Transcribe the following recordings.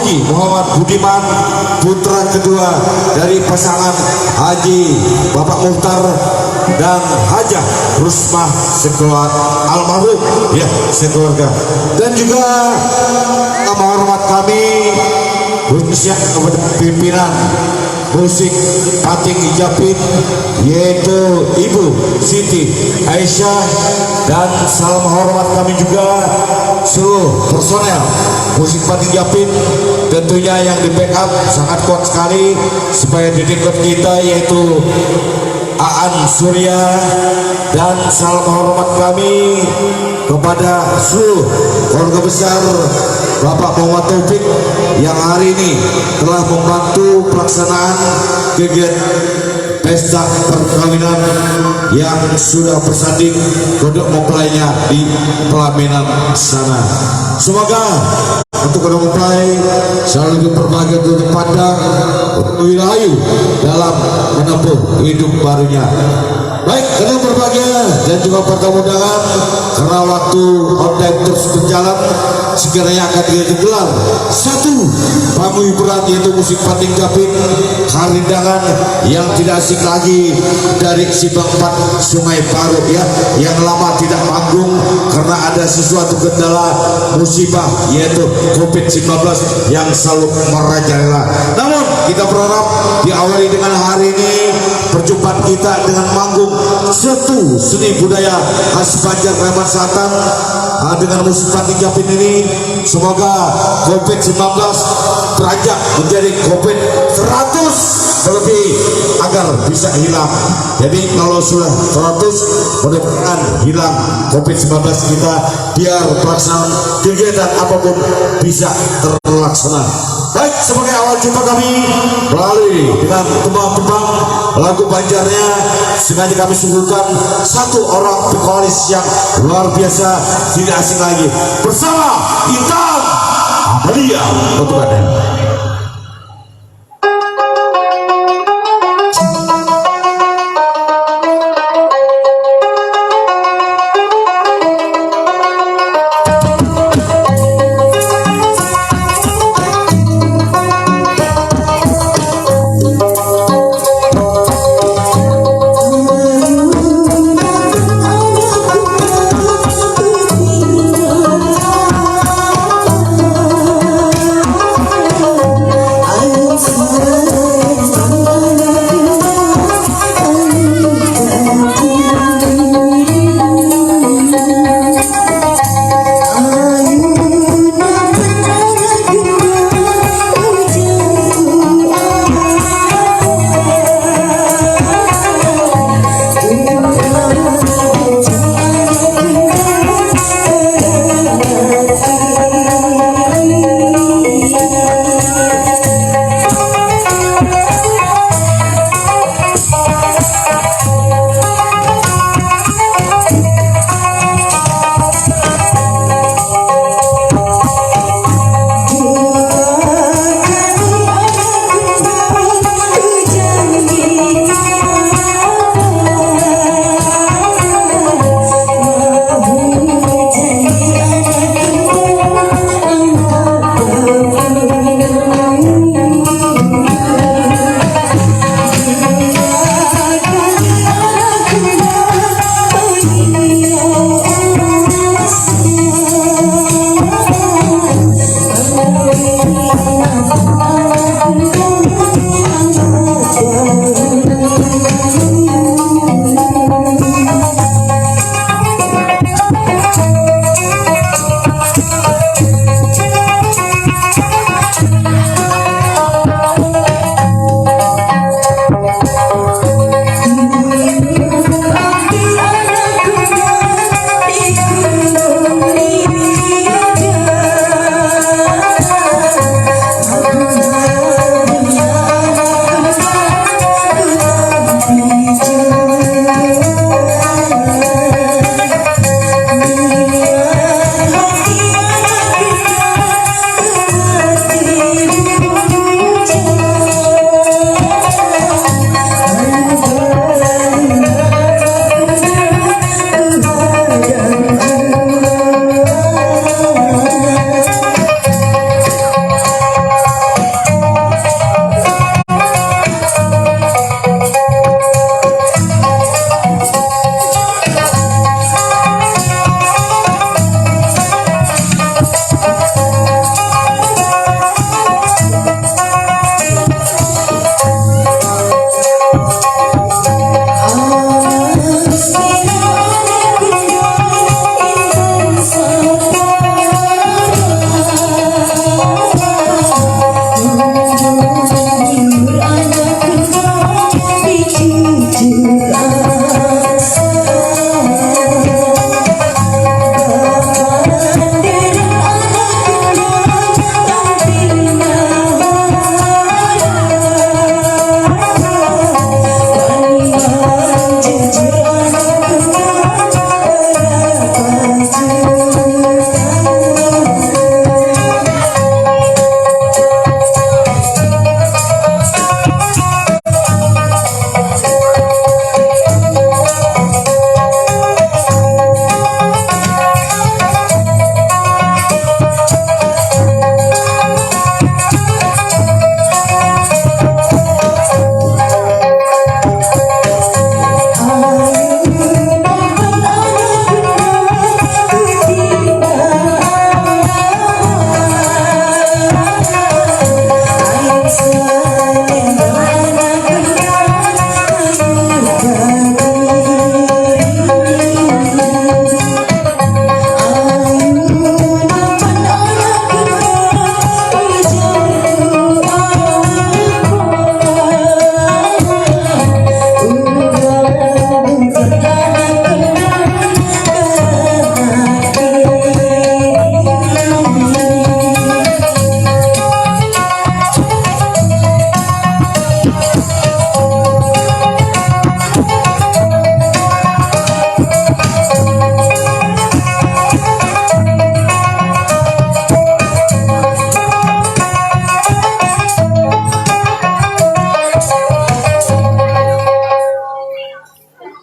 Haji Muhammad Budiman, putra kedua dari pasangan Haji Bapak Muhtar dan Hajah Rusmah sekeluarga almarhum ya sekeluarga. Dan juga hormat kami khususnya kepada pimpinan musik Pating Japit yaitu Ibu Siti Aisyah, dan salam hormat kami juga seluruh personel musik Pating Japit tentunya yang di backup sangat kuat sekali supaya didikot kita yaitu Aan Surya. Dan salam hormat kami kepada seluruh keluarga besar Bapak Muhammad Taufik yang hari ini telah membantu pelaksanaan kegiatan pesta perkawinan yang sudah bersanding untuk mempelainya di pelaminan sana. Semoga untuk kedua mempelai selalu berbahagia untuk pandang wilayu dalam menempuh hidup barunya. Baik, kalian berbahagia dan juga pertemuan karena waktu online terus berjalan, segera akan digelar satu panggung hiburan yaitu musik Pating Japit Karindangan yang tidak asing lagi dari Simpang 4 Sungai Baru ya, yang lama tidak manggung karena ada sesuatu kendala musibah yaitu COVID-19 yang selalu merajalela. Namun kita berharap diawali dengan hari ini perjumpaan kita dengan manggung satu seni budaya khas Banjar Kraman Selatan dengan musik Pating Japit ini. Semoga COVID-19 beranjak menjadi COVID 100 lebih agar bisa hilang. Jadi kalau sudah 100 mudah-mudahan hilang COVID-19 kita, biar pelaksanaan kegiatan apapun bisa terlaksana. Baik, sebagai awal jumpa kami melalui dengan tembang-tembang lagu Banjarnya sengaja kami suguhkan satu orang vokalis yang luar biasa tidak asing lagi bersama Intan Amalia untuk Anda. Oh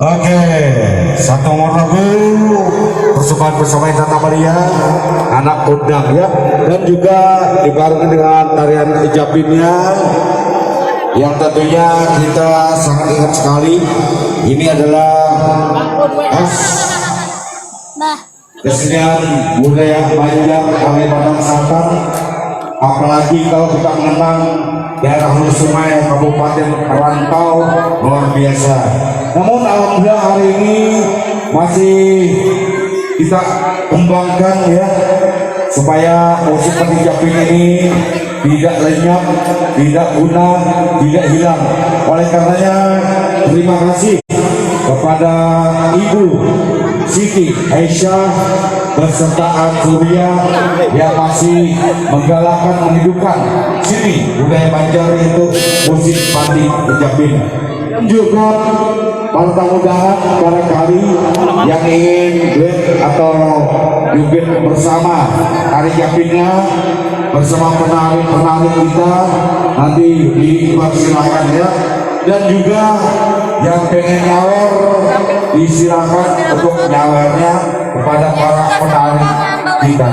Oke, satu nomor lagu persembahan bersama Tata Maria, anak undang ya, dan juga dibarengi dengan tarian ijabinnya yang tentunya kita sangat ingat sekali. Ini adalah kesenian budaya Banjar Kalimantan Selatan. Apalagi kalau kita mengenang daerah Hulu Sungai Kabupaten Rantau, luar biasa. Namun alhamdulillah hari ini masih kita kembangkan ya, supaya musik Japin ini tidak lenyap, tidak punah, tidak hilang. Oleh karenanya terima kasih kepada Ibu Siti Aisyah beserta Surya yang masih menggalakkan menghidupkan sini budaya Banjar itu musik padi Japin. Dan juga para tamu undangan barangkali yang ingin duet atau joget bersama tari Japinnya bersama penari kita nanti dipersilakan ya. Dan juga yang pengen nyawer disilakan untuk nyawernya kepada para penari kita.